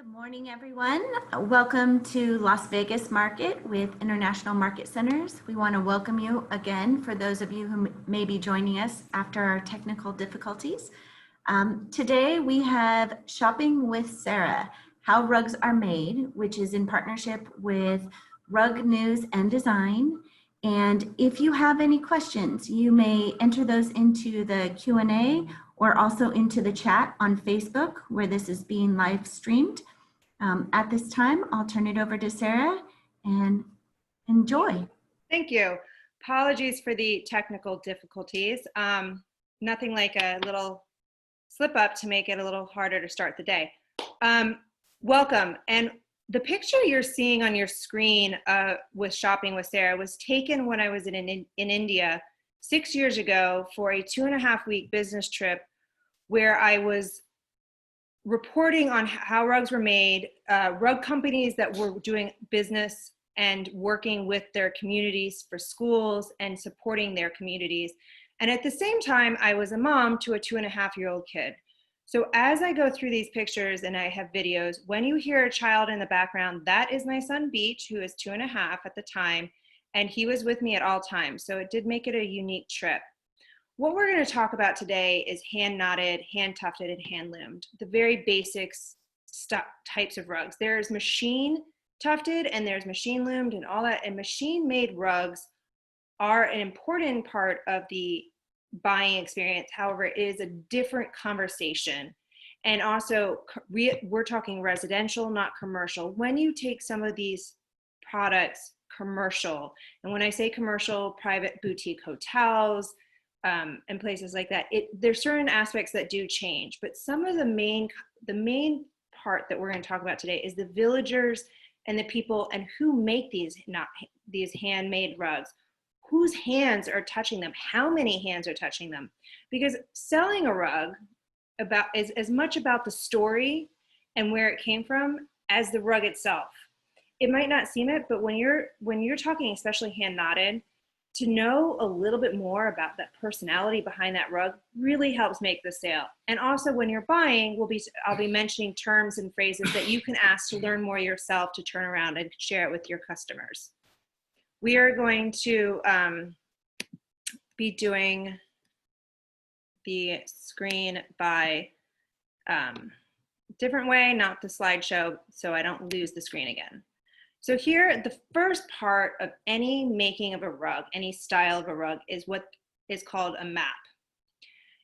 Good morning, everyone. Welcome to Las Vegas Market with International Market Centers. We want to welcome you again for those of you who may be joining us after our technical difficulties. Today we have Shopping with Sarah, How Rugs Are Made, which is in partnership with Rug News and Design. And if you have any questions, you may enter those into the Q&A or also into the chat on Facebook where this is being live streamed. At this time, I'll turn it over to Sarah and enjoy. Thank you. Apologies for the technical difficulties. Nothing like a little slip up to make it a little harder to start the day. Welcome. And the picture you're seeing on your screen with Shopping with Sarah was taken when I was in India 6 years ago for a 2.5-week business trip where I was reporting on how rugs were made, rug companies that were doing business and working with their communities for schools and supporting their communities. And at the same time, I was a mom to a 2.5-year-old kid. So as I go through these pictures and I have videos, when you hear a child in the background, that is my son Beach, who is 2.5 at the time, and he was with me at all times. So it did make it a unique trip. What we're going to talk about today is hand knotted, hand tufted, and hand loomed, the very basics types of rugs. There's machine tufted and there's machine loomed and all that, and machine made rugs are an important part of the buying experience. However, it is a different conversation. And also, we're talking residential, not commercial. When you take some of these products commercial, and when I say commercial, private boutique hotels and places like that, there's certain aspects that do change. But some of the main part that we're going to talk about today is the villagers and the people and who make these handmade rugs. Whose hands are touching them? How many hands are touching them? Because selling a rug is as much about the story and where it came from as the rug itself. It might not seem it, but when you're talking, especially hand knotted, to know a little bit more about that personality behind that rug really helps make the sale. And also when you're buying, I'll be mentioning terms and phrases that you can ask to learn more yourself to turn around and share it with your customers. We are going to be doing the screen by different way, not the slideshow, so I don't lose the screen again. So here, the first part of any making of a rug, any style of a rug, is what is called a map.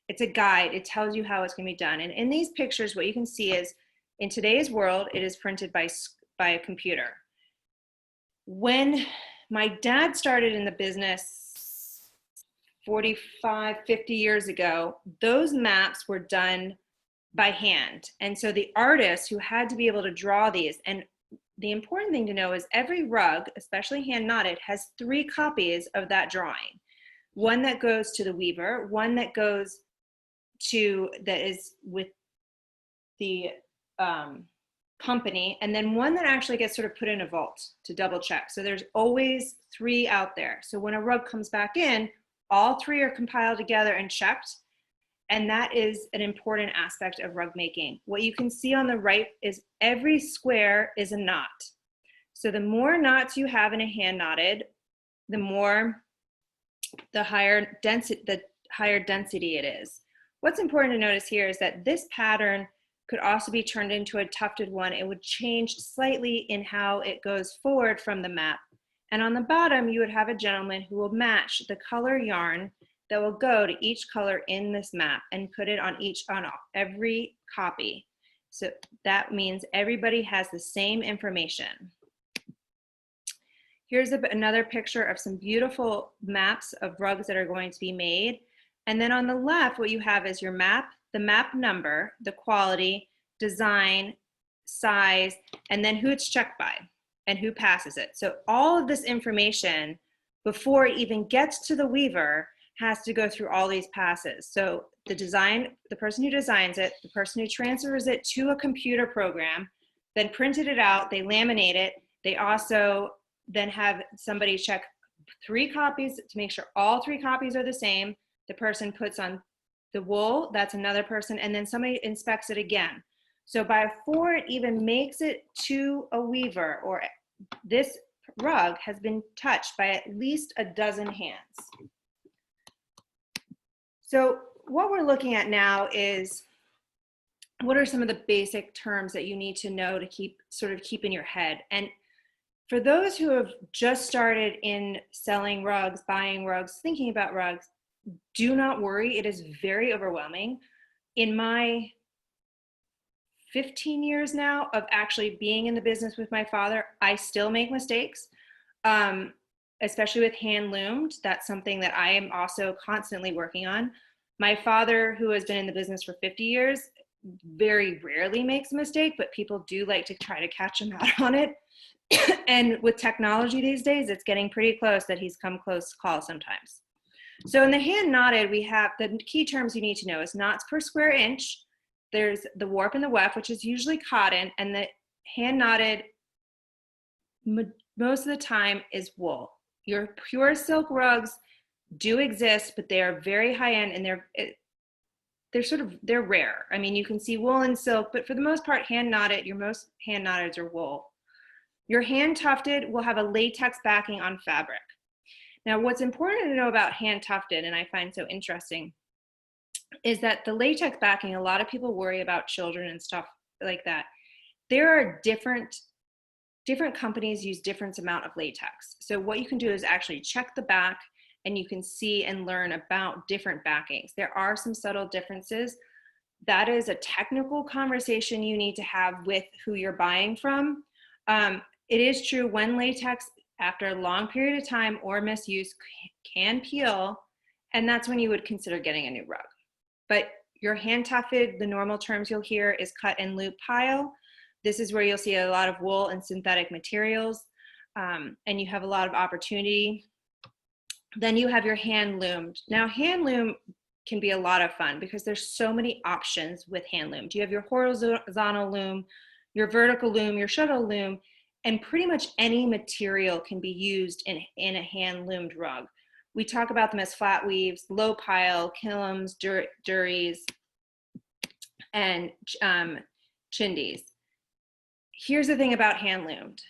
It's a guide. It tells you how it's going to be done. And in these pictures, what you can see is, in today's world, it is printed by a computer. When my dad started in the business 45, 50 years ago, those maps were done by hand. And so the artists who had to be able to draw these, and the important thing to know is every rug, especially hand knotted, has 3 copies of that drawing. One that goes to the weaver, one that goes that is with the company, and then one that actually gets sort of put in a vault to double check. So there's always 3 out there. So when a rug comes back in, all 3 are compiled together and checked. And that is an important aspect of rug making. What you can see on the right is every square is a knot. So the more knots you have in a hand knotted, the higher density it is. What's important to notice here is that this pattern could also be turned into a tufted one. It would change slightly in how it goes forward from the map. And on the bottom, you would have a gentleman who will match the color yarn that will go to each color in this map and put it on every copy. So that means everybody has the same information. Here's another picture of some beautiful maps of rugs that are going to be made. And then on the left, what you have is your map, the map number, the quality, design, size, and then who it's checked by and who passes it. So all of this information, before it even gets to the weaver, has to go through all these passes. So the person who designs it, the person who transfers it to a computer program, then printed it out, they laminate it. They also then have somebody check 3 copies to make sure all 3 copies are the same. The person puts on the wool, that's another person, and then somebody inspects it again. So before it even makes it to a weaver, or this rug has been touched by at least a dozen hands. So what we're looking at now is, what are some of the basic terms that you need to know to keep in your head? And for those who have just started in selling rugs, buying rugs, thinking about rugs, do not worry, it is very overwhelming. In my 15 years now of actually being in the business with my father, I still make mistakes, especially with hand loomed. That's something that I am also constantly working on. My father, who has been in the business for 50 years, very rarely makes a mistake, but people do like to try to catch him out on it. And with technology these days, it's getting pretty close that he's come close to call sometimes. So in the hand knotted, we have the key terms you need to know is knots per square inch. There's the warp and the weft, which is usually cotton, and the hand knotted most of the time is wool. Your pure silk rugs do exist, but they are very high end, and they're rare. I mean, you can see wool and silk, but for the most part, hand knotted, your most hand knotteds are wool. Your hand tufted will have a latex backing on fabric. Now, what's important to know about hand tufted, and I find so interesting, is that the latex backing, a lot of people worry about children and stuff like that. There are different companies use different amount of latex. So what you can do is actually check the back, and you can see and learn about different backings. There are some subtle differences. That is a technical conversation you need to have with who you're buying from. It is true, when latex, after a long period of time or misuse, can peel, and that's when you would consider getting a new rug. But your hand tufted, the normal terms you'll hear is cut and loop pile. This is where you'll see a lot of wool and synthetic materials, and you have a lot of opportunity. Then you have your hand loomed. Now, hand loom can be a lot of fun because there's so many options with hand loomed. You have your horizontal loom, your vertical loom, your shuttle loom, and pretty much any material can be used in a hand loomed rug. We talk about them as flat weaves, low pile, kilims, durries, and chindies. Here's the thing about hand loomed.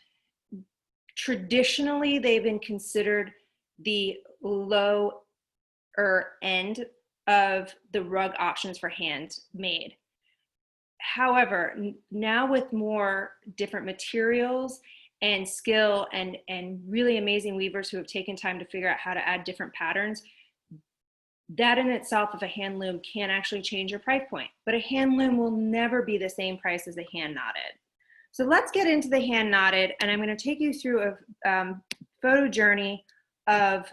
Traditionally, they've been considered the lower end of the rug options for handmade. However, now with more different materials and skill and really amazing weavers who have taken time to figure out how to add different patterns, that in itself of a hand loom can actually change your price point. But a hand loom will never be the same price as a hand knotted. So let's get into the hand knotted, and I'm going to take you through a photo journey of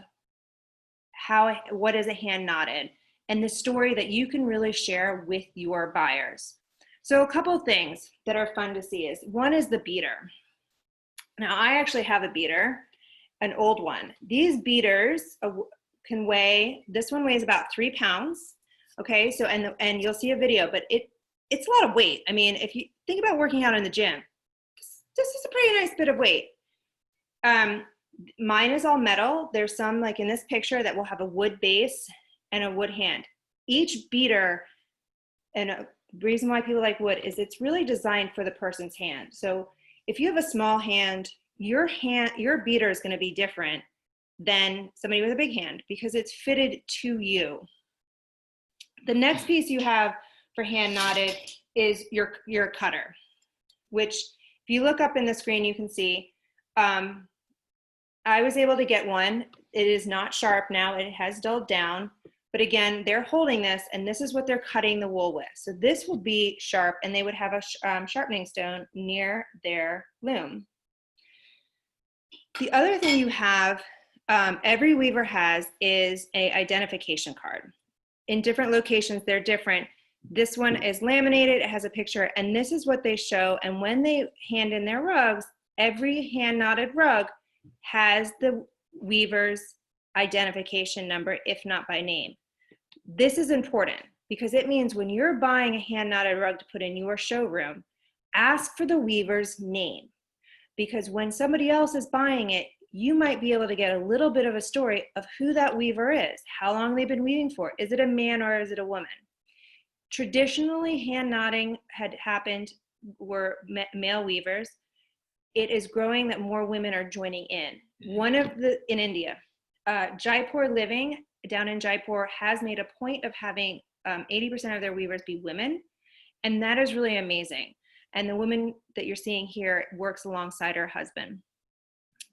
what is a hand knotted and the story that you can really share with your buyers. So a couple of things that are fun to see is, one is the beater. Now, I actually have a beater, an old one. These beaters can weigh, this one weighs about 3 pounds. Okay, so, and you'll see a video, but it's a lot of weight. I mean, if you think about working out in the gym, this is a pretty nice bit of weight. Mine is all metal. There's some, like in this picture, that will have a wood base and a wood hand. Each beater, and a reason why people like wood is it's really designed for the person's hand. So if you have a small hand, your beater is going to be different than somebody with a big hand because it's fitted to you. The next piece you have for hand knotted is your cutter, which if you look up in the screen, you can see, I was able to get one. It is not sharp now, it has dulled down, but again, they're holding this, and this is what they're cutting the wool with. So this will be sharp, and they would have a sharpening stone near their loom. The other thing you have, every weaver has, is an identification card. In different locations, they're different. This one is laminated, it has a picture, and this is what they show. And when they hand in their rugs, every hand knotted rug has the weaver's identification number, if not by name. This is important because it means when you're buying a hand knotted rug to put in your showroom, ask for the weaver's name, because when somebody else is buying it, you might be able to get a little bit of a story of who that weaver is, how long they've been weaving for. Is it a man or is it a woman? Traditionally, hand knotting had happened were male weavers. It is growing that more women are joining in. In India, Jaipur Living down in Jaipur has made a point of having 80% of their weavers be women, and that is really amazing. And the woman that you're seeing here works alongside her husband.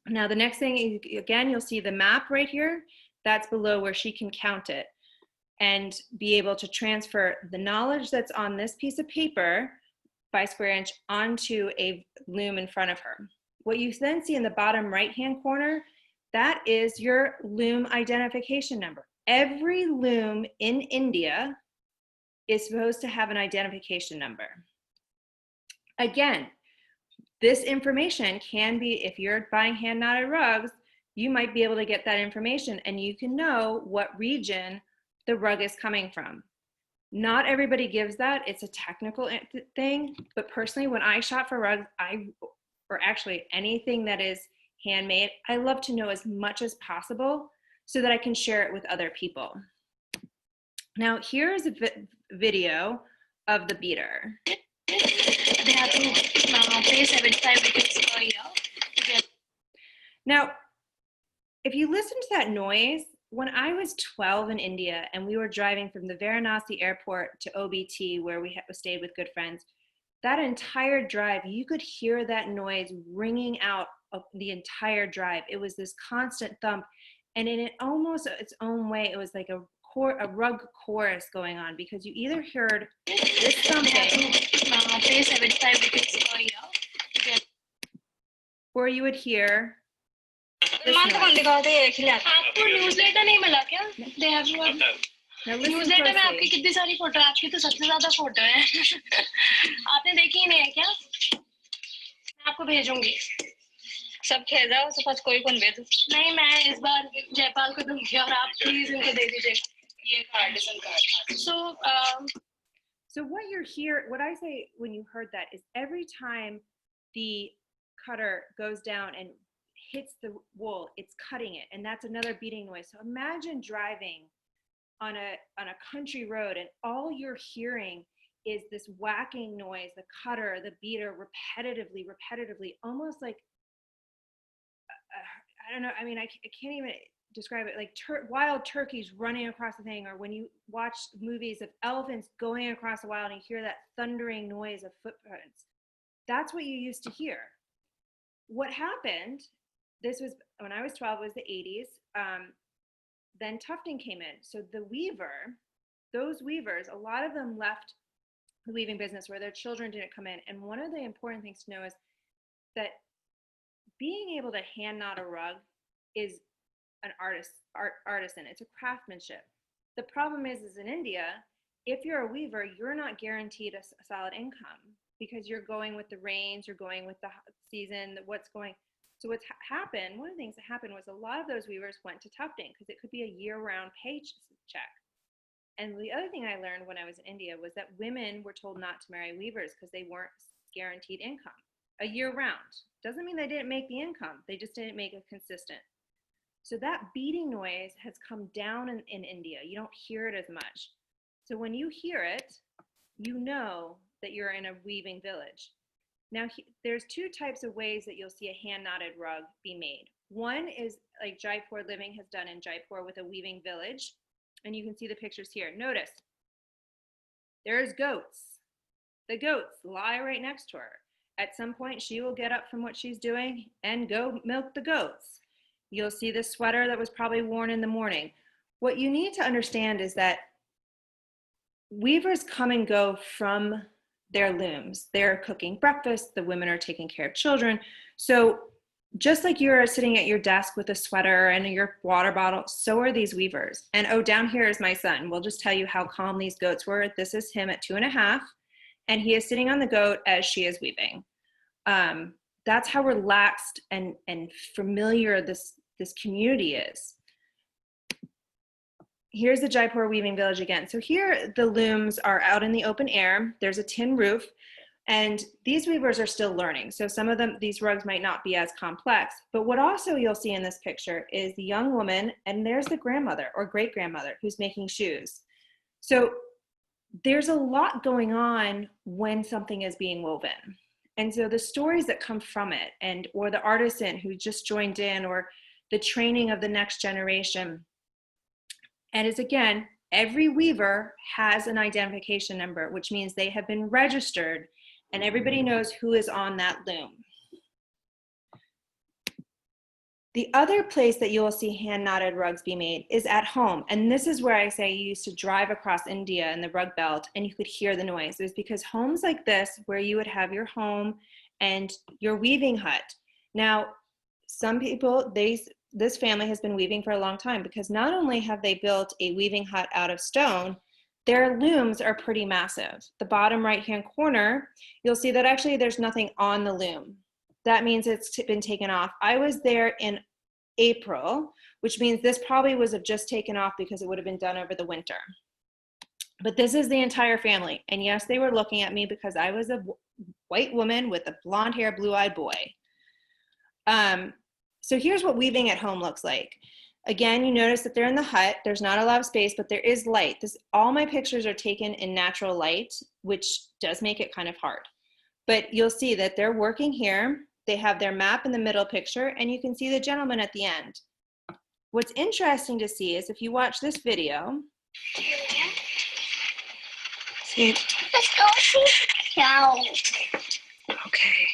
Now, the next thing, again, you'll see the map right here. That's below where she can count it and be able to transfer the knowledge that's on this piece of paper by square inch onto a loom in front of her. What you then see in the bottom right-hand corner, that is your loom identification number. Every loom in India is supposed to have an identification number. Again, this information can be, if you're buying hand knotted rugs, you might be able to get that information and you can know what region the rug is coming from. Not everybody gives that. It's a technical thing, but personally, when I shop for rugs, or actually anything that is handmade, I love to know as much as possible so that I can share it with other people. Now, here's a video of the beater. They have to pay 75 rupees per year. Now, if you listen to that noise, when I was 12 in India and we were driving from the Varanasi airport to OBT where we stayed with good friends, that entire drive, you could hear that noise ringing out of the entire drive. It was this constant thump, and in almost its own way, it was like a rug chorus going on, because you either heard this thumping Pay 75 rupees per year. or you would hear this मान तो कौन noise. दिखाते हैं खिला आपको newsletter नहीं मिला क्या they have you Now listen newsletter में आपकी closely. कितनी सारी फोटो है आपकी तो सबसे ज्यादा फोटो है आपने देखी ही नहीं है क्या मैं आपको भेजूंगी सब खेल रहा हो तो पास कोई कौन भेजूं नहीं मैं इस बार जयपाल को दूंगी और आप प्लीज इनको दे दीजिएगा ये card card So what I say when you heard that is every time the cutter goes down and hits the wool, it's cutting it, and that's another beating noise. So imagine driving on a country road and all you're hearing is this whacking noise, the cutter, the beater, repetitively, almost like, I don't know, I mean, I can't even describe it, like wild turkeys running across the thing, or when you watch movies of elephants going across the wild and you hear that thundering noise of footprints. That's what you used to hear. What happened, this was when I was 12, it was the 80s, then tufting came in. So those weavers, a lot of them left the weaving business where their children didn't come in. And one of the important things to know is that being able to hand knot a rug is an artisan. It's a craftsmanship. The problem is in India, if you're a weaver, you're not guaranteed a solid income because you're going with the rains, you're going with the season, what's going. So what's happened, one of the things that happened was a lot of those weavers went to tufting because it could be a year-round paycheck. And the other thing I learned when I was in India was that women were told not to marry weavers because they weren't guaranteed income. A year-round. Doesn't mean they didn't make the income, they just didn't make it consistent. So that beating noise has come down in India. You don't hear it as much. So when you hear it, you know that you're in a weaving village. Now, there's two types of ways that you'll see a hand-knotted rug be made. One is like Jaipur Living has done in Jaipur with a weaving village. And you can see the pictures here. Notice, there's goats. The goats lie right next to her. At some point, she will get up from what she's doing and go milk the goats. You'll see the sweater that was probably worn in the morning. What you need to understand is that weavers come and go from their looms. They're cooking breakfast, the women are taking care of children. So just like you're sitting at your desk with a sweater and your water bottle, so are these weavers. And oh, down here is my son. We'll just tell you how calm these goats were. This is him at 2.5, and he is sitting on the goat as she is weaving. That's how relaxed and familiar this community is. Here's the Jaipur weaving village again. So here the looms are out in the open air. There's a tin roof, and these weavers are still learning. So some of them, these rugs might not be as complex, but what also you'll see in this picture is the young woman, and there's the grandmother or great grandmother who's making shoes. So there's a lot going on when something is being woven. And so the stories that come from it, and or the artisan who just joined in, or the training of the next generation. And it's, again, every weaver has an identification number, which means they have been registered and everybody knows who is on that loom. The other place that you will see hand knotted rugs be made is at home. And this is where I say you used to drive across India in the rug belt and you could hear the noise. It was because homes like this, where you would have your home and your weaving hut. Now, some people, this family has been weaving for a long time, because not only have they built a weaving hut out of stone, their looms are pretty massive. The bottom right-hand corner, you'll see that actually there's nothing on the loom. That means it's been taken off. I was there in April, which means this probably was just taken off because it would have been done over the winter. But this is the entire family. And yes, they were looking at me because I was a white woman with a blonde hair, blue-eyed boy. So here's what weaving at home looks like. Again, you notice that they're in the hut. There's not a lot of space, but there is light. All my pictures are taken in natural light, which does make it kind of hard. But you'll see that they're working here. They have their map in the middle picture, and you can see the gentleman at the end. What's interesting to see is if you watch this video. See. Okay.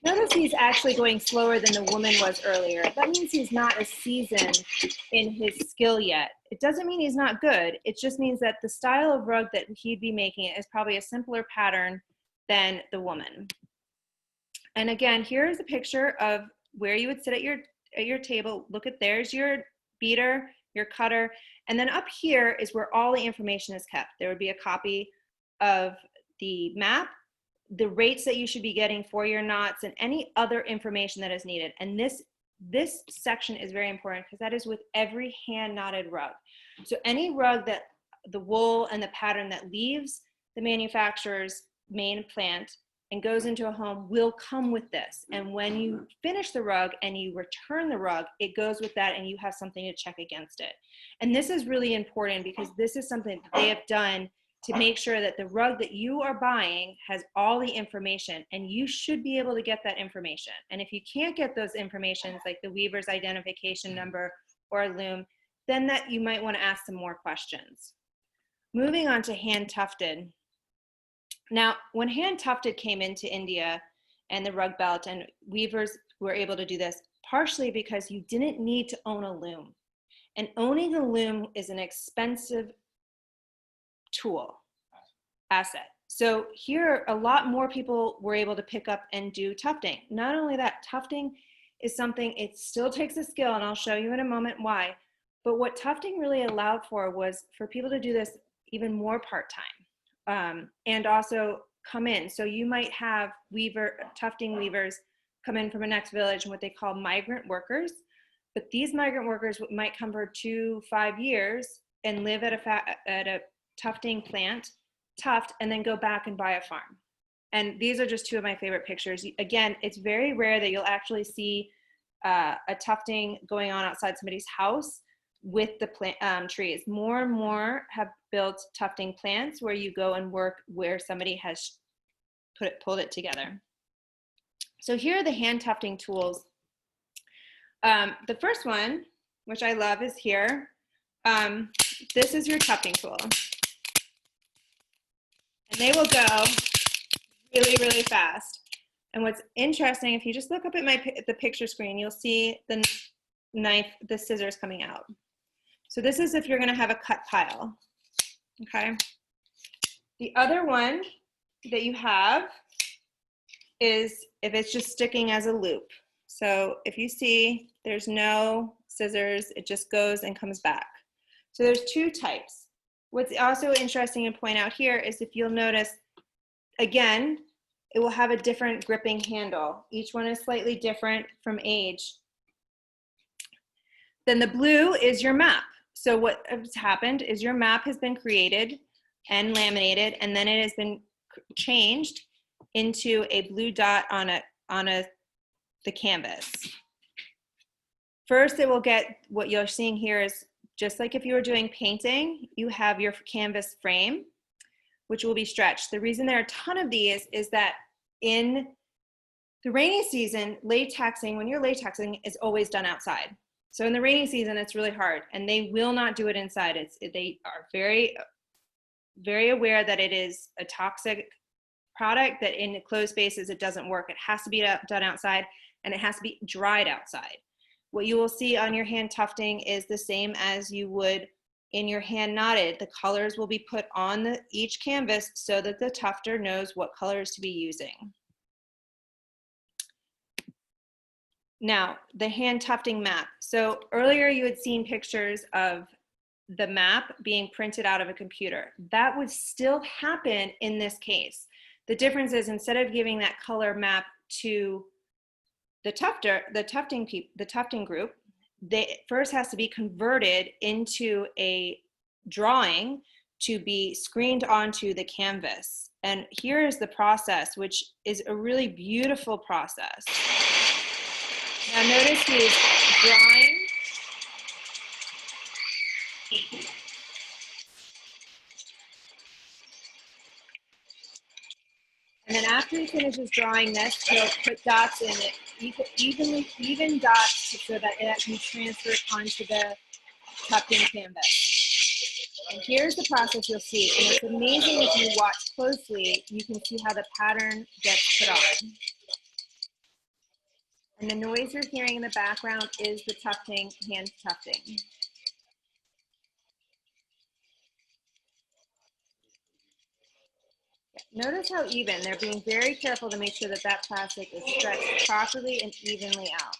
Notice he's actually going slower than the woman was earlier. That means he's not as seasoned in his skill yet. It doesn't mean he's not good. It just means that the style of rug that he'd be making is probably a simpler pattern than the woman. And again, here's a picture of where you would sit at your table. Look at, there's your beater, your cutter, and then up here is where all the information is kept. There would be a copy of the map, the rates that you should be getting for your knots, and any other information that is needed. And this section is very important because that is with every hand knotted rug. So any rug that the wool and the pattern that leaves the manufacturer's main plant and goes into a home will come with this. And when you finish the rug and you return the rug, it goes with that and you have something to check against it. And this is really important because this is something that they have done to make sure that the rug that you are buying has all the information, and you should be able to get that information. And if you can't get those informations, like the weaver's identification number or a loom, then that you might want to ask some more questions. Moving on to hand tufted. Now, when hand tufted came into India and the rug belt, and weavers were able to do this partially because you didn't need to own a loom. And owning a loom is an expensive asset. So here, a lot more people were able to pick up and do tufting. Not only that, tufting is something, it still takes a skill, and I'll show you in a moment why. But what tufting really allowed for was for people to do this even more part-time. And also come in. So you might have tufting weavers come in from a next village and what they call migrant workers. But these migrant workers might come for 2 to 5 years and live at a tufting plant, tuft, and then go back and buy a farm. And these are just two of my favorite pictures. Again, it's very rare that you'll actually see a tufting going on outside somebody's house with the trees. More and more have built tufting plants where you go and work where somebody has pulled it together. So here are the hand tufting tools. The first one, which I love, is here. This is your tufting tool. And they will go really, really fast. And what's interesting, if you just look up at the picture screen, you'll see the knife, the scissors coming out. So this is if you're going to have a cut pile, okay? The other one that you have is if it's just sticking as a loop. So if you see, there's no scissors, it just goes and comes back. So there's two types. What's also interesting to point out here is if you'll notice, again, it will have a different gripping handle. Each one is slightly different from age. Then the blue is your map. So what has happened is your map has been created and laminated, and then it has been changed into a blue dot on the canvas. First, it will get, what you're seeing here is Just like if you were doing painting, you have your canvas frame, which will be stretched. The reason there are a ton of these is that in the rainy season, latexing, when you're latexing, is always done outside. So in the rainy season, it's really hard, and they will not do it inside. They are very, very aware that it is a toxic product, that in closed spaces, it doesn't work. It has to be done outside, and it has to be dried outside. What you will see on your hand tufting is the same as you would in your hand knotted. The colors will be put on each canvas so that the tufter knows what colors to be using. Now, the hand tufting map. So earlier you had seen pictures of the map being printed out of a computer. That would still happen in this case. The difference is, instead of giving that color map to the tufting group, they first has to be converted into a drawing to be screened onto the canvas. And here is the process, which is a really beautiful process. Now notice he's drawing. And then after he finishes drawing this, he'll put dots in it, even dots, so that it can transfer onto the tufting canvas. And here's the process you'll see. And it's amazing if you watch closely, you can see how the pattern gets put on. And the noise you're hearing in the background is the tufting, hand tufting. Notice how even, they're being very careful to make sure that that plastic is stretched properly and evenly out.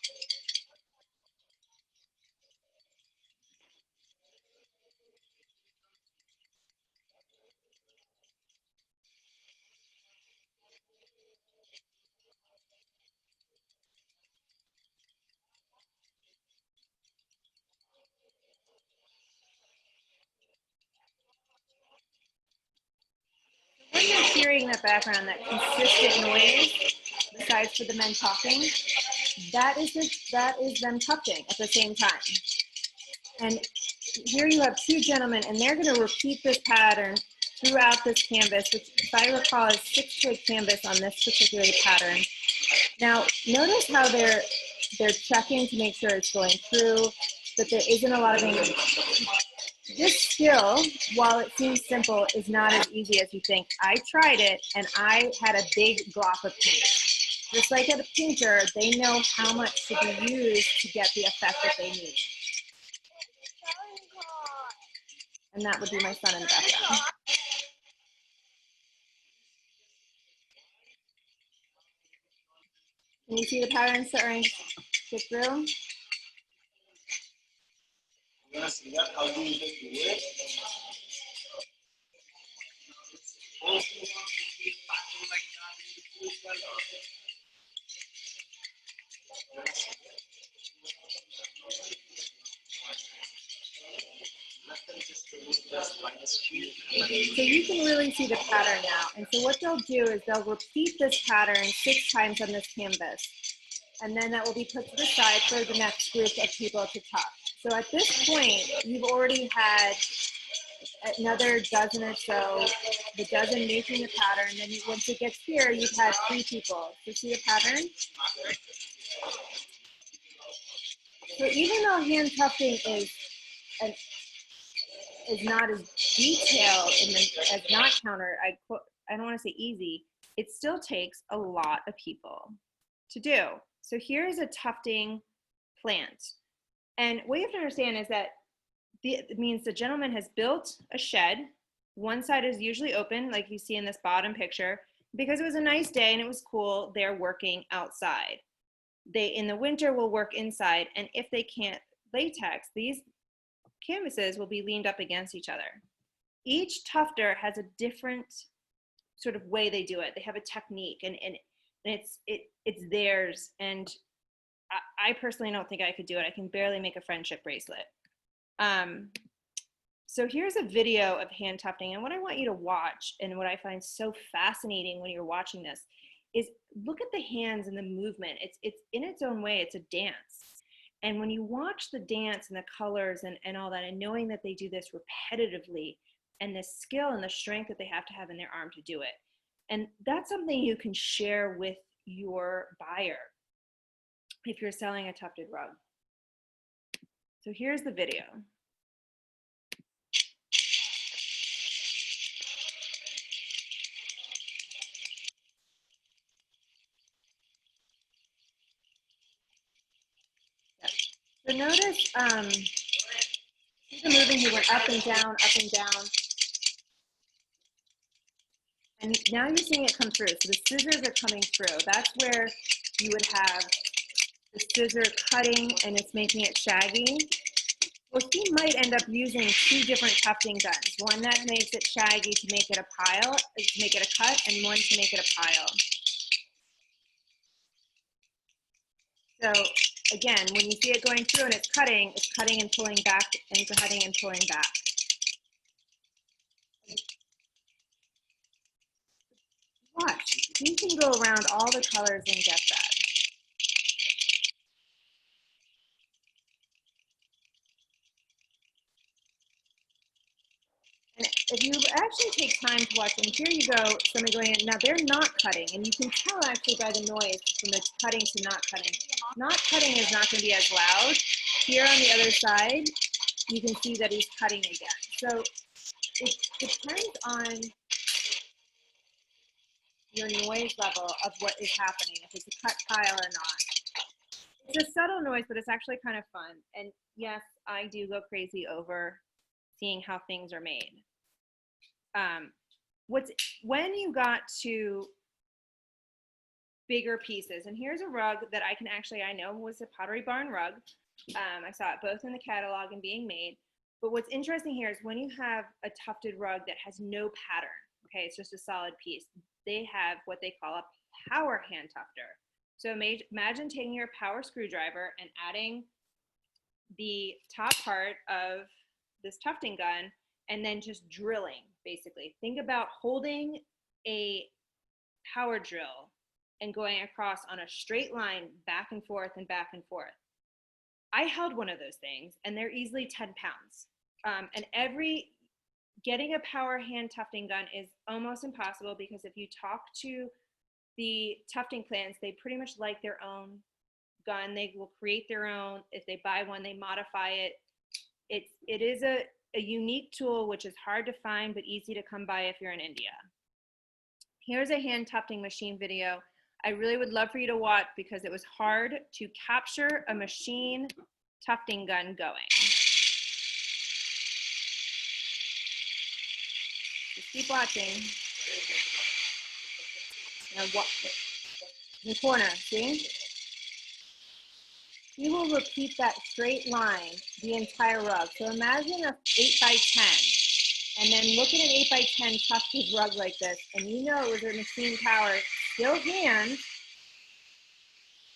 When you're hearing in the background that consistent noise, besides for the men talking, that is them tufting at the same time. And here you have two gentlemen, and they're going to repeat this pattern throughout this canvas, which, if I recall, is 6 grid canvas on this particular pattern. Now, notice how they're checking to make sure it's going through, that there isn't a lot of ink. This skill, while it seems simple, is not as easy as you think. I tried it, and I had a big glop of paint. Just like a painter, they know how much should be used to get the effect that they need. And that would be my son in the background. Can you see the pattern starting to get through? So you can really see the pattern now. And so what they'll do is they'll repeat this pattern 6 times on this canvas. And then that will be put to the side for the next group of people to tuft. So at this point, you've already had another dozen or so, the dozen making the pattern. Then once it gets here, you've had 3 people. So see the pattern? So even though hand tufting is not as detailed as knot counter, I don't want to say easy, it still takes a lot of people to do. So here's a tufting plant. And what you have to understand is that it means the gentleman has built a shed. One side is usually open, like you see in this bottom picture. Because it was a nice day and it was cool, they're working outside. They, in the winter, will work inside. And if they can't latex, these canvases will be leaned up against each other. Each tufter has a different sort of way they do it. They have a technique, and it's theirs. And I personally don't think I could do it. I can barely make a friendship bracelet. So here's a video of hand tufting, and what I want you to watch, and what I find so fascinating when you're watching this, is look at the hands and the movement. It's in its own way, it's a dance. And when you watch the dance and the colors and all that, and knowing that they do this repetitively, and the skill and the strength that they have to have in their arm to do it, and that's something you can share with your buyer if you're selling a tufted rug. So here's the video. So notice, see the moving, he went up and down, up and down. And now you're seeing it come through. So the scissors are coming through. That's where you would have the scissor cutting and it's making it shaggy. Well, he might end up using two different tufting guns. One that makes it shaggy to make it a pile, to make it a cut, and one to make it a pile. So again, when you see it going through and it's cutting and pulling back and cutting and pulling back. Watch, you can go around all the colors and get that. And if you actually take time to watch, and here you go, somebody going in, now they're not cutting, and you can tell actually by the noise from the cutting to not cutting. Not cutting is not going to be as loud. Here on the other side, you can see that he's cutting again. So it depends on your noise level of what is happening, if it's a cut pile or not. It's a subtle noise, but it's actually kind of fun. And yes, I do go crazy over seeing how things are made. When you got to bigger pieces, and here's a rug that I know was a Pottery Barn rug. I saw it both in the catalog and being made. But what's interesting here is when you have a tufted rug that has no pattern, okay, it's just a solid piece, they have what they call a power hand tufter. So imagine taking your power screwdriver and adding the top part of this tufting gun and then just drilling, basically. Think about holding a power drill and going across on a straight line back and forth and back and forth. I held one of those things and they're easily 10 pounds. And getting a power hand tufting gun is almost impossible because if you talk to the tufting plants, they pretty much like their own gun. They will create their own. If they buy one, they modify it. It is a unique tool which is hard to find but easy to come by if you're in India. Here's a hand tufting machine video. I really would love for you to watch because it was hard to capture a machine tufting gun going. Just keep watching. Now in the corner, see? You will repeat that straight line the entire rug. So imagine a 8x10, and then look at an 8x10 tufted rug like this, and you know it was a machine power, still hand,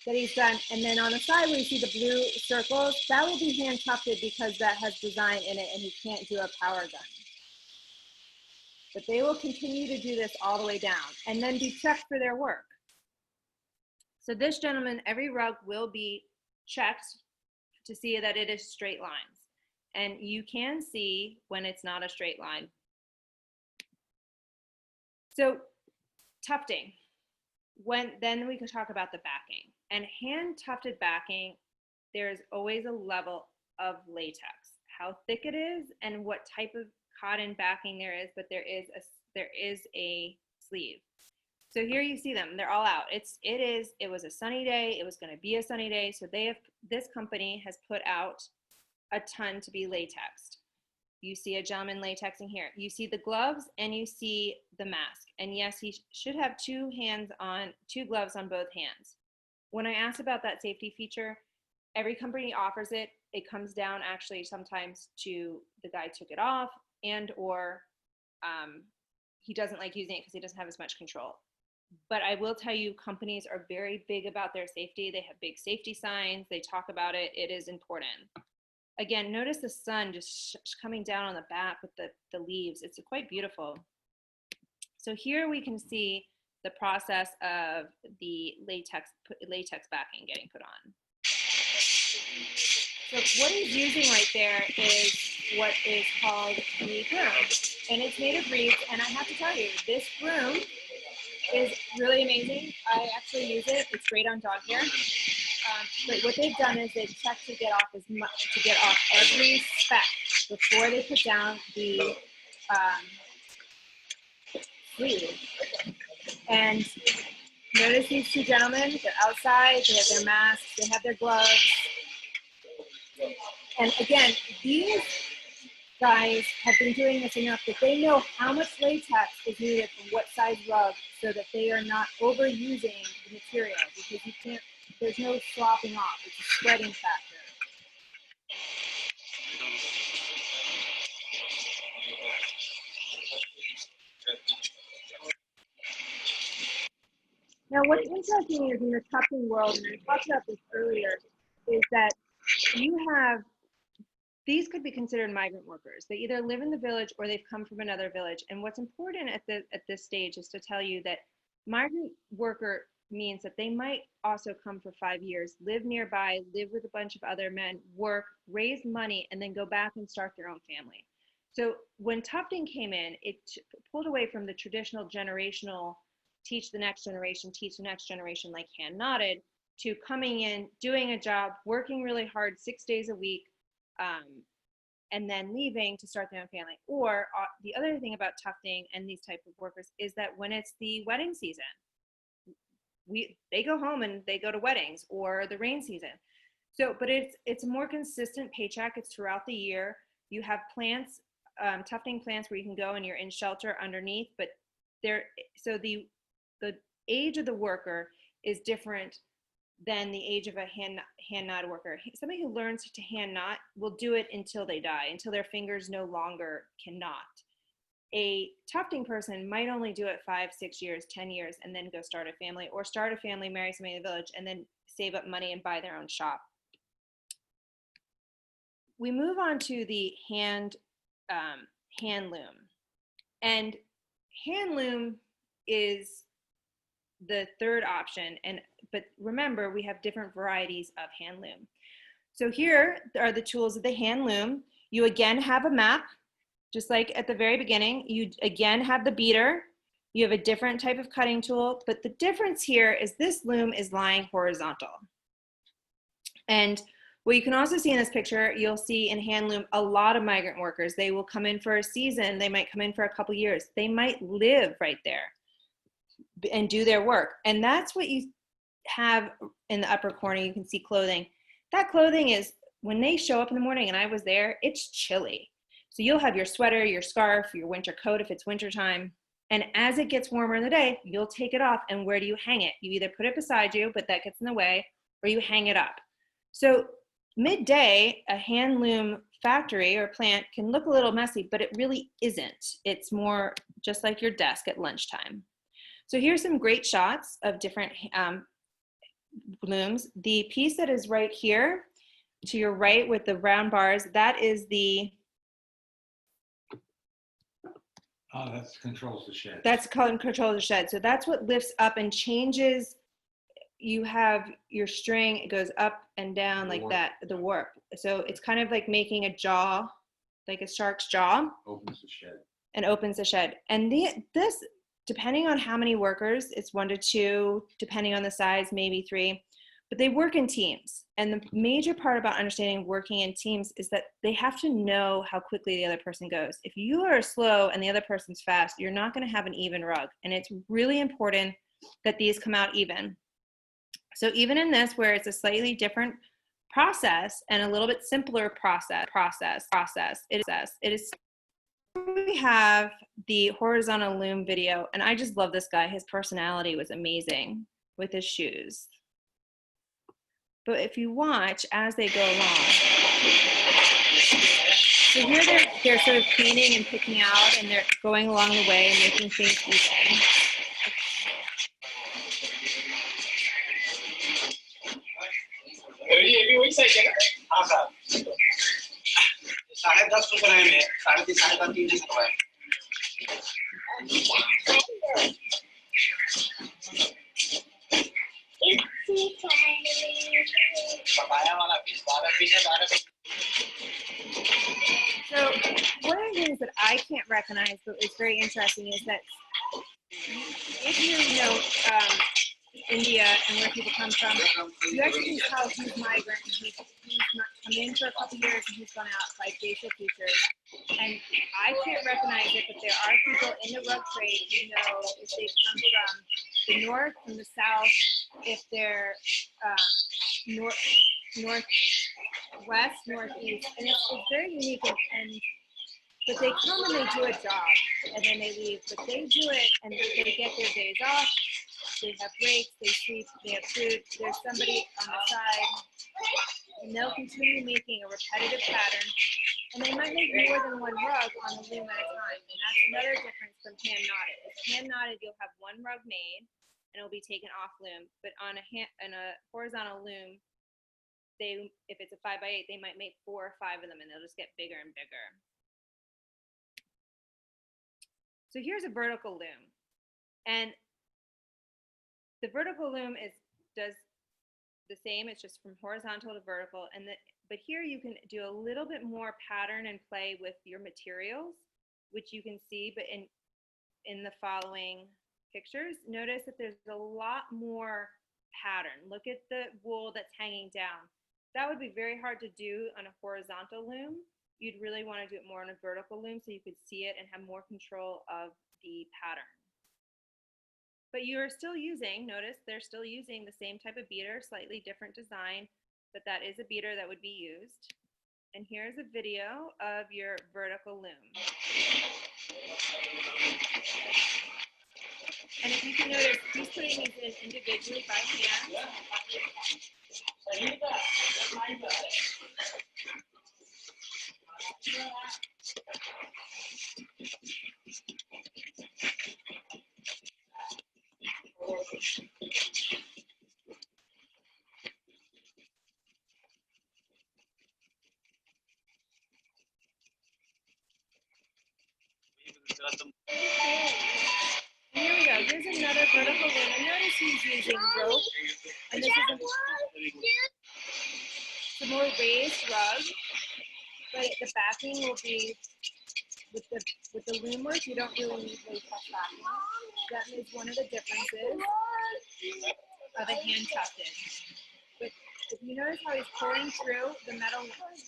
that he's done. And then on the side where you see the blue circles, that will be hand tufted because that has design in it and he can't do a power gun. But they will continue to do this all the way down and then be checked for their work. So this gentleman, every rug will be checked to see that it is straight lines. And you can see when it's not a straight line. So tufting, then we could talk about the backing. And hand tufted backing, there's always a level of latex, how thick it is and what type of cotton backing there is, but there is a sleeve. So here you see them, they're all out. It was a sunny day, it was gonna be a sunny day, so this company has put out a ton to be latexed. You see a gentleman latexing here. You see the gloves and you see the mask. And yes, he should have two gloves on both hands. When I asked about that safety feature, every company offers it. It comes down actually sometimes to the guy took it off or he doesn't like using it because he doesn't have as much control. But I will tell you, companies are very big about their safety. They have big safety signs. They talk about it. It is important. Again, notice the sun just coming down on the back with the leaves. It's quite beautiful. So here we can see the process of the latex backing getting put on. So what he's using right there is what is called the broom, and it's made of reeds. And I have to tell you, this broom is really amazing. I actually use it. It's great on dog hair. But what they've done is they've checked to get off every speck before they put down the sleeve. And notice these two gentlemen, they're outside, they have their masks, they have their gloves. And again, these guys have been doing this enough that they know how much latex is needed for what size rug so that they are not overusing the material, because you can't, there's no slopping off, it's a spreading factor. Now, what's interesting is in the tufting world, and I talked about this earlier, is that you have, these could be considered migrant workers. They either live in the village or they've come from another village. And what's important at this stage is to tell you that migrant worker means that they might also come for 5 years, live nearby, live with a bunch of other men, work, raise money, and then go back and start their own family. So when tufting came in, it pulled away from the traditional generational teach the next generation like hand knotted, to coming in, doing a job, working really hard 6 days a week, and then leaving to start their own family. Or the other thing about tufting and these type of workers is that when it's the wedding season, they go home and they go to weddings, or the rain season. So, but it's a more consistent paycheck. It's throughout the year. You have plants, tufting plants where you can go and you're in shelter underneath, but so the age of the worker is different than the age of a hand knot worker. Somebody who learns to hand knot will do it until they die, until their fingers no longer can knot. A tufting person might only do it 5, 6 years, 10 years, and then go start a family, or start a family, marry somebody in the village, and then save up money and buy their own shop. We move on to the hand loom. And hand loom is the third option, but remember, we have different varieties of hand loom. So here are the tools of the hand loom. You again have a map, just like at the very beginning. You again have the beater. You have a different type of cutting tool, but the difference here is this loom is lying horizontal. And what you can also see in this picture, you'll see in hand loom a lot of migrant workers. They will come in for a season, they might come in for a couple years, they might live right there and do their work. And that's what you have in the upper corner. You can see clothing. That clothing is, when they show up in the morning, and I was there, it's chilly. So you'll have your sweater, your scarf, your winter coat if it's wintertime. And as it gets warmer in the day, you'll take it off. And where do you hang it? You either put it beside you, but that gets in the way, or you hang it up. So midday, a hand loom factory or plant can look a little messy, but it really isn't. It's more just like your desk at lunchtime. So here's some great shots of different looms. The piece that is right here to your right with the round bars, that is the... Oh, that controls the shed. That's called control the shed. So that's what lifts up and changes. You have your string, it goes up and down like that, the warp. So it's kind of like making a jaw, like a shark's jaw. Opens the shed. And opens the shed. And this, depending on how many workers, it's 1 to 2, depending on the size, maybe 3, but they work in teams. And the major part about understanding working in teams is that they have to know how quickly the other person goes. If you are slow and the other person's fast, you're not going to have an even rug. And it's really important that these come out even. So even in this, where it's a slightly different process and a little bit simpler process, it is. We have the horizontal loom video, and I just love this guy. His personality was amazing with his shoes. But if you watch as they go along, so here they're sort of cleaning and picking out, and they're going along the way and making things even. हाँ sir 10.5 रुपए में 3.5 3 रुपए बकाया वाला piece 12 piece है 12 piece So one of the things that I can't recognize, but is very interesting, is that if you know India and where people come from, you actually can tell who's migrant and who's not come in for a couple years and who's gone out by facial features. And I can't recognize it, but there are people in the rug trade who know if they come from the north, from the south, if they're northwest, northeast, and it's very unique. But they come and they do a job, and then they leave. But they do it, and they get their days off. They have breaks. They sleep. They have food. There's somebody on the side, and they'll continue making a repetitive pattern. And they might make more than one rug on the loom at a time. And that's another difference from hand knotted. If hand knotted, you'll have one rug made, and it'll be taken off loom. But on a horizontal loom, if it's a 5x8, they might make 4 or 5 of them, and they'll just get bigger and bigger. So here's a vertical loom, and the vertical loom does the same. It's just from horizontal to vertical, but here you can do a little bit more pattern and play with your materials, which you can see. But in the following pictures, notice that there's a lot more pattern. Look at the wool that's hanging down. That would be very hard to do on a horizontal loom. You'd really want to do it more on a vertical loom so you could see it and have more control of the pattern. But you're still using, notice they're still using the same type of beater, slightly different design, but that is a beater that would be used. And here's a video of your vertical loom. And if you can notice, he's putting these in individually by hand. Here we go. Here's another vertical loom. And notice he's using rope. And this is a more raised rug, but the backing will be with the loom work. You don't really need really tough backing. That is one of the differences of a hand tufted. But if you notice how he's pulling through the metal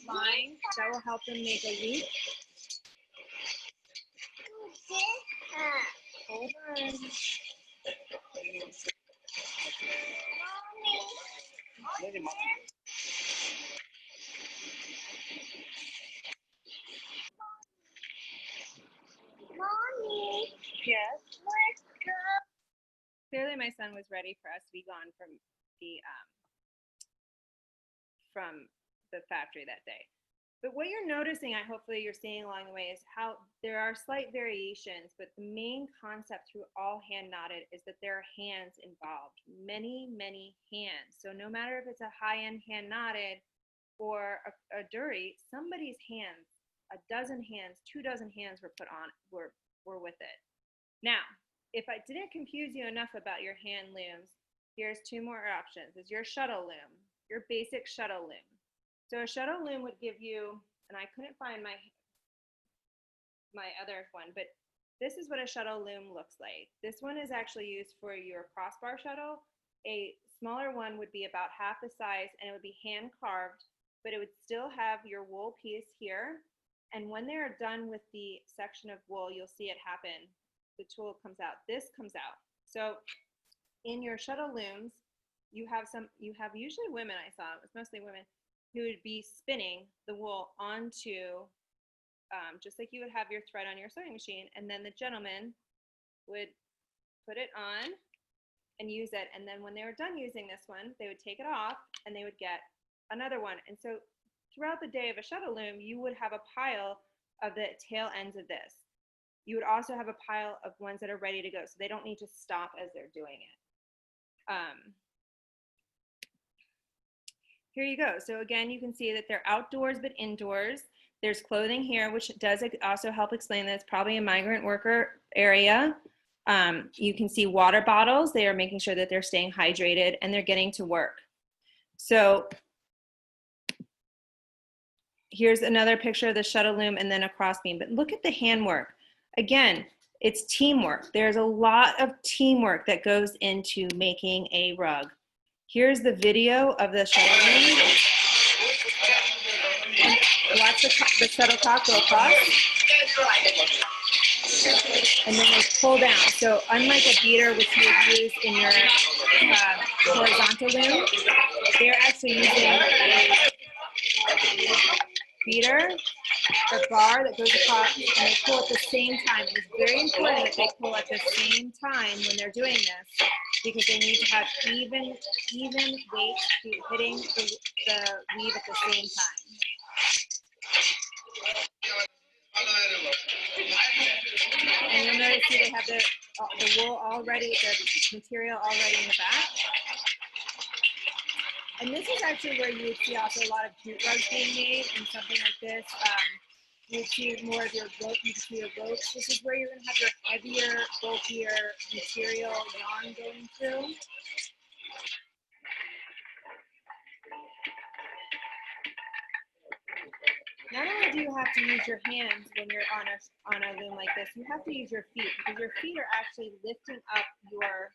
line, that will help him make a loop. Hold on. Mommy. Yes. Let's go. Clearly, my son was ready for us to be gone from the factory that day. But what you're noticing, hopefully you're seeing along the way, is how there are slight variations, but the main concept through all hand knotted is that there are hands involved, many, many hands. So no matter if it's a high-end hand knotted or a Dury, somebody's hands, a dozen hands, 24 hands were put on, were with it. Now, if I didn't confuse you enough about your hand looms, here's 2 more options. Is your shuttle loom, your basic shuttle loom. So a shuttle loom would give you, and I couldn't find my other one, but this is what a shuttle loom looks like. This one is actually used for your crossbar shuttle. A smaller one would be about half the size, and it would be hand carved, but it would still have your wool piece here. And when they're done with the section of wool, you'll see it happen. The tool comes out, this comes out. So in your shuttle looms, you have usually women, I saw, it was mostly women, who would be spinning the wool onto, just like you would have your thread on your sewing machine, and then the gentleman would put it on and use it, and then when they were done using this one, they would take it off and they would get another one. And so throughout the day of a shuttle loom, you would have a pile of the tail ends of this. You would also have a pile of ones that are ready to go, so they don't need to stop as they're doing it. Here you go. So again, you can see that they're outdoors but indoors. There's clothing here, which does also help explain that it's probably a migrant worker area. You can see water bottles. They are making sure that they're staying hydrated and they're getting to work. So here's another picture of the shuttle loom and then a cross beam. But look at the handwork. Again, it's teamwork. There's a lot of teamwork that goes into making a rug. Here's the video of the shuttle loom. And watch the shuttlecock go across. And then they pull down. So unlike a beater, which you would use in your horizontal loom, they're actually using a beater or bar that goes across, and they pull at the same time. And it's very important that they pull at the same time when they're doing this, because they need to have even weight hitting the weave at the same time. And you'll notice here they have the wool already, the material already in the back. And this is actually where you would see also a lot of jute rugs being made, and something like this. You would see more of your rope, you see your ropes. This is where you're going to have your heavier, bulkier material yarn going through. Not only do you have to use your hands when you're on a loom like this, you have to use your feet, because your feet are actually lifting up your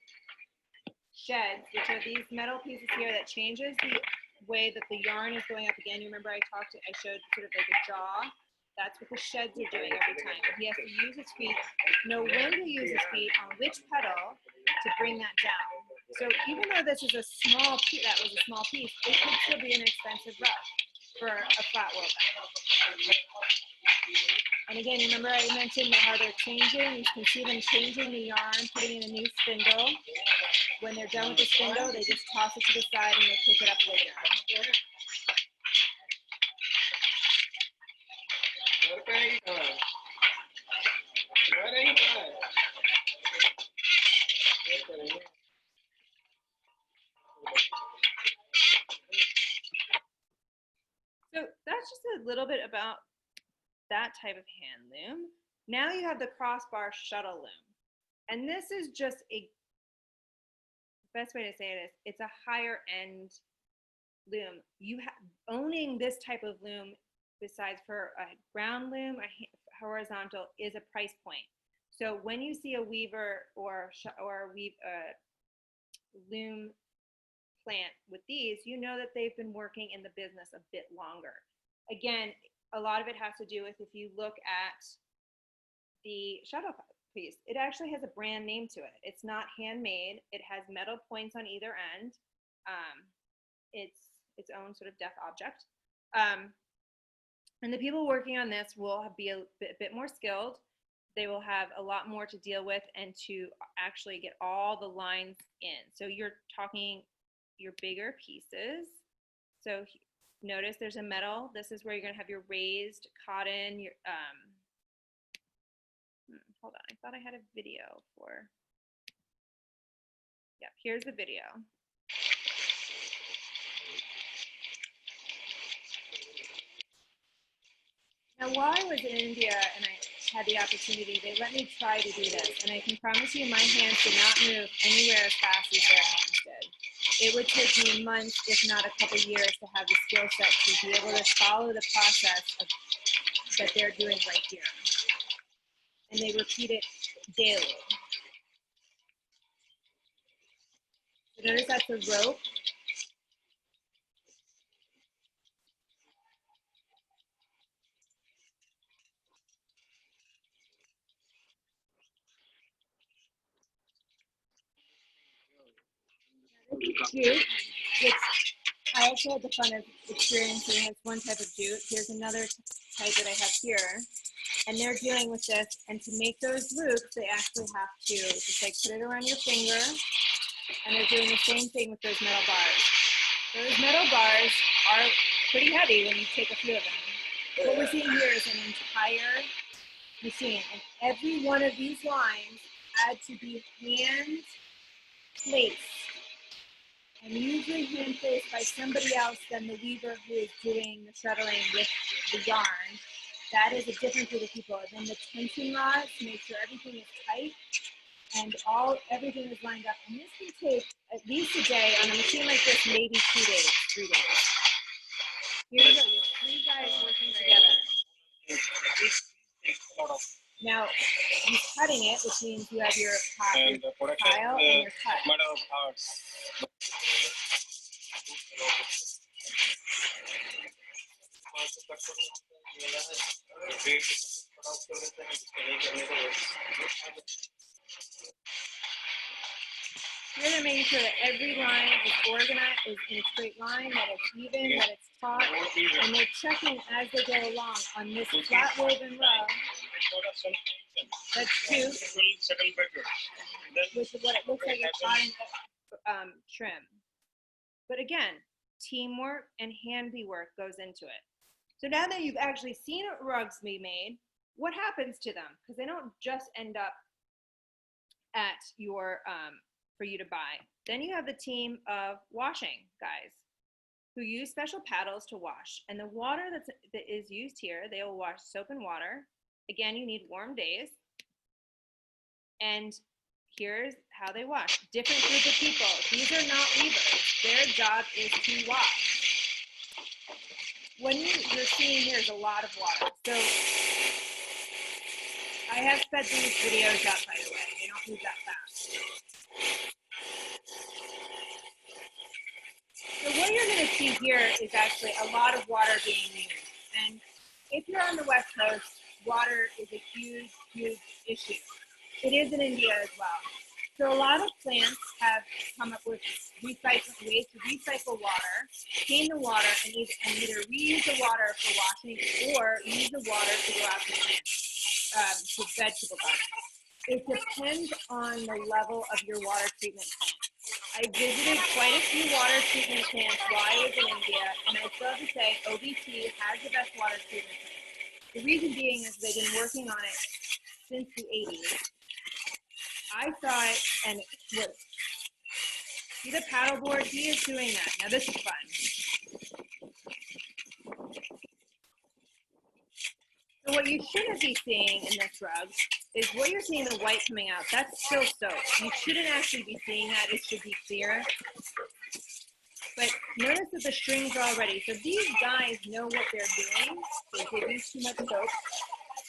sheds, which are these metal pieces here that changes the way that the yarn is going up. Again, you remember I showed sort of like a jaw. That's what the sheds are doing every time. He has to use his feet, know when to use his feet on which pedal to bring that down. So even though this is a small piece, that was a small piece, it could still be an expensive rug for a flat wool bag. And again, remember I mentioned how they're changing. You can see them changing the yarn, putting in a new spindle. When they're done with the spindle, they just toss it to the side and they pick it up later. So that's just a little bit about that type of hand loom. Now you have the crossbar shuttle loom. And this is just best way to say it is, it's a higher end loom. Owning this type of loom, besides for a ground loom, a horizontal, is a price point. So when you see a weaver or loom plant with these, you know that they've been working in the business a bit longer. Again, a lot of it has to do with, if you look at the shuttle piece, it actually has a brand name to it. It's not handmade. It has metal points on either end. It's its own sort of deaf object. And the people working on this will be a bit more skilled. They will have a lot more to deal with and to actually get all the lines in. So you're talking your bigger pieces. So notice there's a metal. This is where you're going to have your raised cotton. Your hold on, I thought I had a video for. Yeah, here's the video. Now, while I was in India and I had the opportunity, they let me try to do this. And I can promise you my hands did not move anywhere as fast as their hands did. It would take me months, if not a couple years, to have the skill set to be able to follow the process that they're doing right here. And they repeat it daily. So notice that's a rope. Jute, which I also had the fun of experiencing as one type of jute. Here's another type that I have here. And they're dealing with this, and to make those loops, they actually have to just like put it around your finger, and they're doing the same thing with those metal bars. Those metal bars are pretty heavy when you take a few of them. What we're seeing here is an entire machine, and every one of these lines had to be hand placed, and usually hand placed by somebody else than the weaver who is doing the shuttling with the yarn. That is a different group of people. And then the tension rods to make sure everything is tight. and everything is lined up. And this can take at least a day on a machine like this, maybe 2 days, 3 days. Here you go, you have 3 guys working together. Now, you're cutting it, which means you have your pile and your cut. Here they're making sure that every line is organized, is in a straight line, that it's even, that it's taut, and they're checking as they go along on this flat woven rug. That's 2, which is what it looks like it's cotton trim. But again, teamwork and handiwork goes into it. So now that you've actually seen rugs be made, what happens to them? Because they don't just end up at your for you to buy. Then you have the team of washing guys who use special paddles to wash. And the water that is used here, they will wash soap and water. Again, you need warm days. And here's how they wash. Different group of people. These are not weavers. Their job is to wash. What you're seeing here is a lot of water. So I have sped these videos up, by the way. They don't move that fast. So what you're going to see here is actually a lot of water being used. And if you're on the West Coast, water is a huge, huge issue. It is in India as well. So a lot of plants have come up with ways to recycle water, clean the water, and either reuse the water for washing or use the water to go out to plants, to vegetable gardens. It depends on the level of your water treatment plant. I visited quite a few water treatment plants while I was in India, and I still have to say OBT has the best water treatment plant. The reason being is they've been working on it since the 80s. I saw it, and it worked. See the paddleboard? He is doing that. Now this is fun. So what you shouldn't be seeing in this rug is what you're seeing, the white coming out. That's still soap. You shouldn't actually be seeing that. It should be clear. But notice that the strings are already. So these guys know what they're doing. They give you too much soap,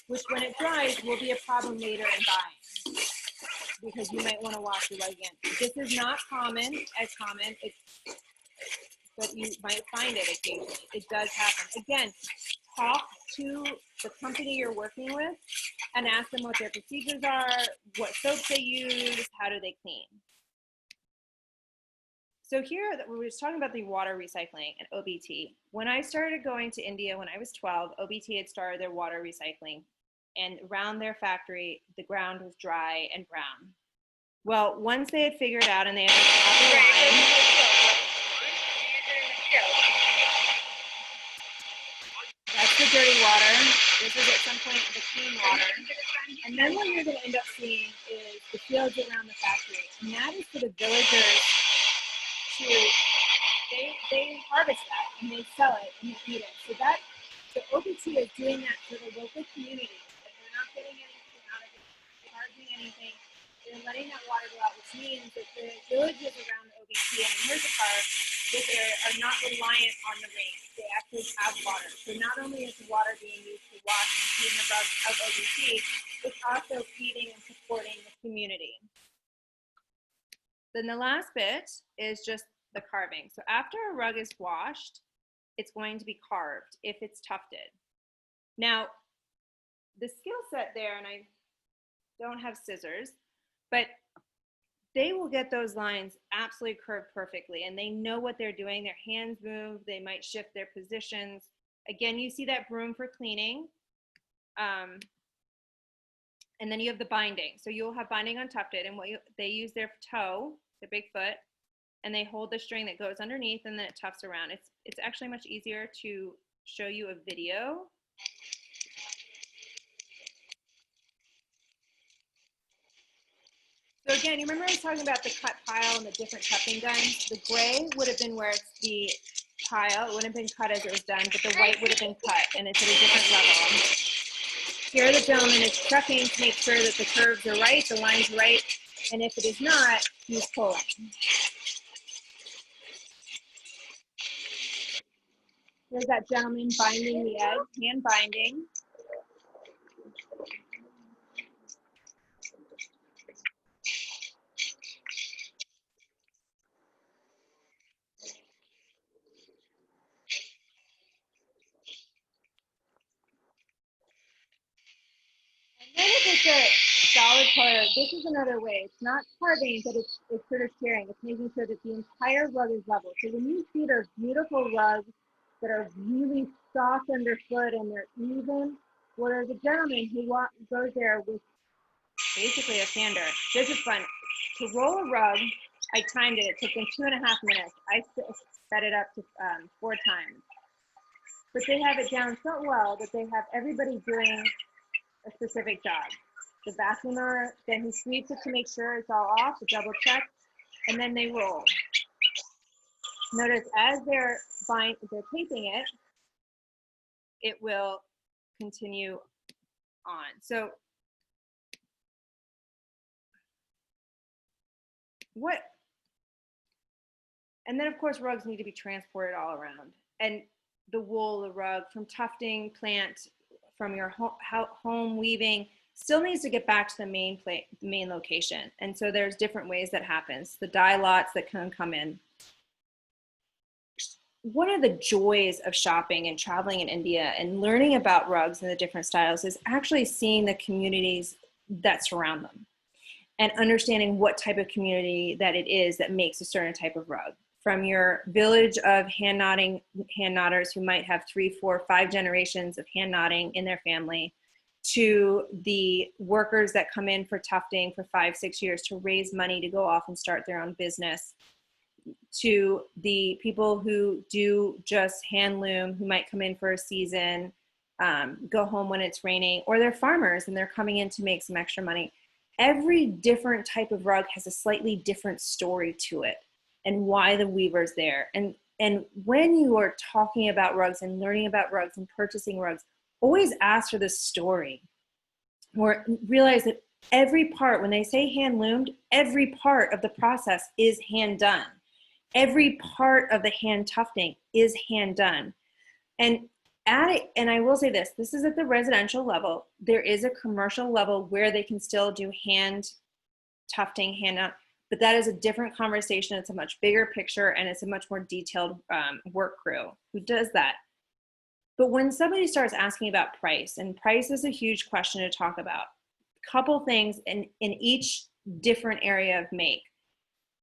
which when it dries will be a problem later in buying, because you might want to wash your rug again. This is not as common, but you might find it occasionally. It does happen. Again, talk to the company you're working with and ask them what their procedures are, what soaps they use, how do they clean. So here, we were just talking about the water recycling and OBT. When I started going to India when I was 12, OBT had started their water recycling. And around their factory, the ground was dry and brown. Well, once they had figured out and they had a proper line, that's the dirty water. This is at some point the clean water. And then what you're going to end up seeing is the fields around the factory. And that is for the villagers to, they harvest that and they sell it and they eat it. So the OBT is doing that for the local community. They're not getting anything out of it, charging anything. They're letting that water go out, which means that the villages around the OBT and in Mirzapur are not reliant on the rain. They actually have water. So not only is the water being used to wash and clean the rugs of OBT, it's also feeding and supporting the community. Then the last bit is just the carving. So after a rug is washed, it's going to be carved if it's tufted. Now, the skill set there, and I don't have scissors, but they will get those lines absolutely curved perfectly, and they know what they're doing. Their hands move, they might shift their positions. Again, you see that broom for cleaning. And then you have the binding. So you'll have binding on tufted, and they use their toe, their big foot, and they hold the string that goes underneath, and then it tufts around. It's actually much easier to show you a video. So again, you remember I was talking about the cut pile and the different tufting guns? The gray would have been where it's the pile. It wouldn't have been cut as it was done, but the white would have been cut, and it's at a different level. Here the gentleman is checking to make sure that the curves are right, the line's right, And if it is not, use pulling. There's that gentleman binding the edge, hand binding. And then if it's a solid color, this is another way. It's not carving, but it's sort of sharing. It's making sure that the entire rug is level. So when you see those beautiful rugs that are really soft underfoot and they're even, well, there's a gentleman who goes there with basically a sander. This is fun. To roll a rug, I timed it. It took them 2.5 minutes. I set it up to 4 times. But they have it down so well that they have everybody doing a specific job. The vacuumer, then he sweeps it to make sure it's all off, the double check, and then they roll. Notice as they're taping it, it will continue on. So and then of course rugs need to be transported all around. And the wool, the rug from tufting plant, from your home weaving, still needs to get back to the main location. And so there's different ways that happens. The dye lots that can come in. One of the joys of shopping and traveling in India and learning about rugs and the different styles is actually seeing the communities that surround them and understanding what type of community that it is that makes a certain type of rug. From your village of hand knotters who might have 3, 4, 5 generations of hand knotting in their family, to the workers that come in for tufting for 5, 6 years to raise money to go off and start their own business, to the people who do just hand loom, who might come in for a season, go home when it's raining, or they're farmers and they're coming in to make some extra money. Every different type of rug has a slightly different story to it and why the weaver's there. And when you are talking about rugs and learning about rugs and purchasing rugs, always ask for the story, or realize that every part, when they say hand loomed, every part of the process is hand done. Every part of the hand tufting is hand done. And I will say this is at the residential level. There is a commercial level where they can still do hand tufting, hand knot, but that is a different conversation. It's a much bigger picture and it's a much more detailed work crew who does that. But when somebody starts asking about price, and price is a huge question to talk about, a couple things in each different area of make.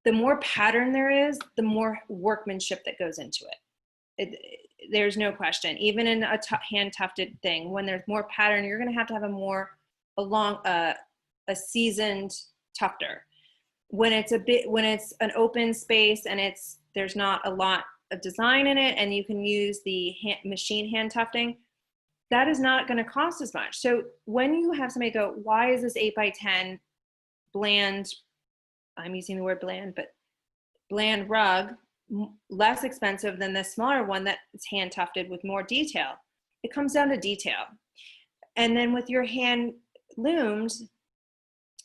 The more pattern there is, the more workmanship that goes into it. There's no question. Even in a hand tufted thing, when there's more pattern, you're going to have a seasoned tufter. When it's an open space and there's not a lot of design in it, and you can use the machine hand tufting, that is not going to cost as much. So when you have somebody go, why is this 8x10 bland, I'm using the word bland, but bland rug less expensive than the smaller one that's hand tufted with more detail? It comes down to detail. And then with your hand loomed,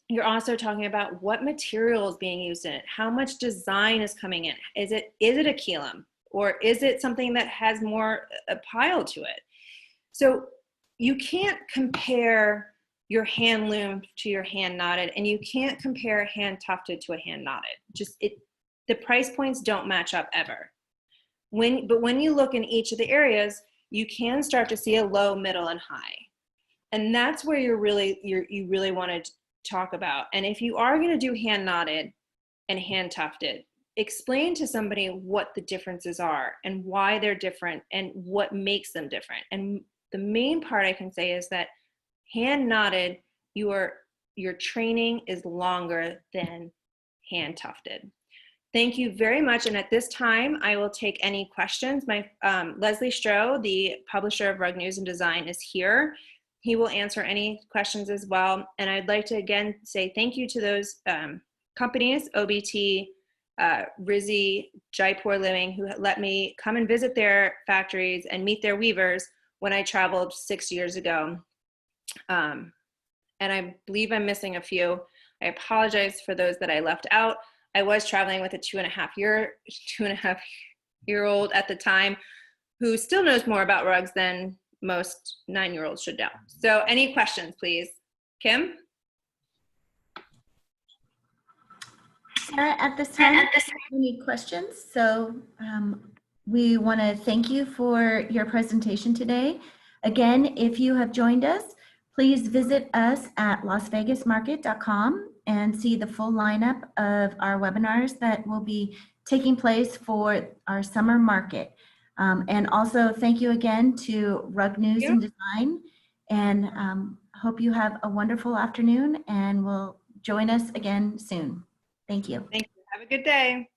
you're also talking about what material is being used in it, how much design is coming in. Is it a kilum, or is it something that has more a pile to it? So you can't compare your hand loomed to your hand knotted, and you can't compare hand tufted to a hand knotted. The price points don't match up ever. But when you look in each of the areas, you can start to see a low, middle, and high. And that's where you really want to talk about. And if you are going to do hand knotted and hand tufted, explain to somebody what the differences are and why they're different and what makes them different. And the main part I can say is that hand knotted, your training is longer than hand tufted. Thank you very much. And at this time, I will take any questions. My Leslie Stroh, the publisher of Rug News and Design, is here. He will answer any questions as well. And I'd like to again say thank you to those companies, OBT, Rizzi, Jaipur Living, who let me come and visit their factories and meet their weavers when I traveled 6 years ago. And I believe I'm missing a few. I apologize for those that I left out. I was traveling with a 2.5-year-old at the time who still knows more about RUGS than most 9-year-olds should know. So any questions, please? Kim? Sarah, at this time, any questions? So we want to thank you for your presentation today. Again, if you have joined us, please visit us at lasvegasmarket.com and see the full lineup of our webinars that will be taking place for our summer market. And also thank you again to Rug News and Design, and hope you have a wonderful afternoon and will join us again soon. Thank you. Thank you. Have a good day.